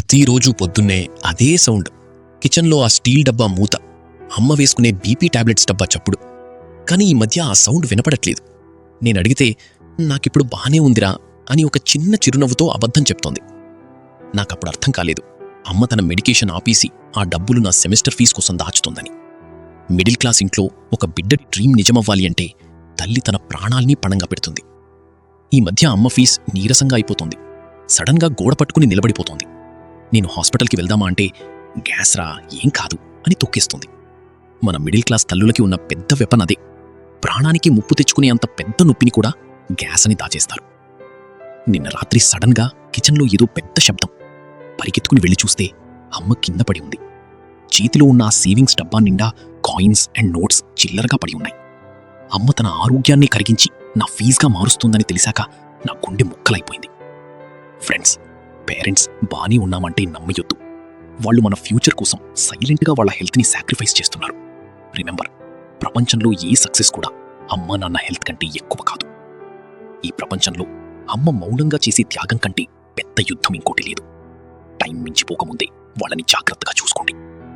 ప్రతిరోజు పొద్దున్నే అదే సౌండ్. కిచెన్లో ఆ స్టీల్ డబ్బా మూత, అమ్మ వేసుకునే బీపీ టాబ్లెట్స్ డబ్బా చప్పుడు. కానీ ఈ మధ్య ఆ సౌండ్ వినపడట్లేదు. నేనడిగితే నాకిప్పుడు బానే ఉందిరా అని ఒక చిన్న చిరునవ్వుతో అబద్ధం చెప్తోంది. నాకప్పుడు అర్థం కాలేదు, అమ్మ తన మెడికేషన్ ఆపేసి ఆ డబ్బులు నా సెమిస్టర్ ఫీజు కోసం దాచుతోందని. మిడిల్ క్లాస్ ఇంట్లో ఒక బిడ్డడి డ్రీమ్ నిజమవ్వాలి అంటే తల్లి తన ప్రాణాల్ని పణంగా పెడుతుంది. ఈ మధ్య అమ్మ ఫీజు నీరసంగా అయిపోతోంది. సడన్గా గోడ పట్టుకుని నిలబడిపోతోంది. నేను హాస్పిటల్కి వెళ్దామా అంటే గ్యాస్ రా, ఏం కాదు అని తొక్కేస్తుంది. మన మిడిల్ క్లాస్ తల్లులకి ఉన్న పెద్ద వెపన్ అదే. ప్రాణానికి ముప్పు తెచ్చుకునే అంత పెద్ద నొప్పిని కూడా గ్యాస్ అని దాచేస్తారు. నిన్న రాత్రి సడన్గా కిచెన్లో ఏదో పెద్ద శబ్దం. పరిగెత్తుకుని వెళ్ళి చూస్తే అమ్మ కింద పడి ఉంది. చేతిలో ఉన్న ఆ సేవింగ్స్ డబ్బా నిండా కాయిన్స్ అండ్ నోట్స్ చిల్లరగా పడి ఉన్నాయి. అమ్మ తన ఆరోగ్యాన్ని కరిగించి నా ఫీజుగా మారుస్తుందని తెలిసాక నా గుండె ముక్కలైపోయింది. ఫ్రెండ్స్, పేరెంట్స్ బానే ఉన్నామంటే నమ్మయొద్దు. వాళ్ళు మన ఫ్యూచర్ కోసం సైలెంట్గా వాళ్ళ హెల్త్ని సాక్రిఫైస్ చేస్తున్నారు. రిమెంబర్, ప్రపంచంలో ఏ సక్సెస్ కూడా అమ్మ నాన్న హెల్త్ కంటే ఎక్కువ కాదు. ఈ ప్రపంచంలో అమ్మ మౌనంగా చేసే త్యాగం కంటే పెద్ద యుద్ధం ఇంకోటి లేదు. టైం మించిపోకముందే వాళ్ళని జాగ్రత్తగా చూసుకోండి.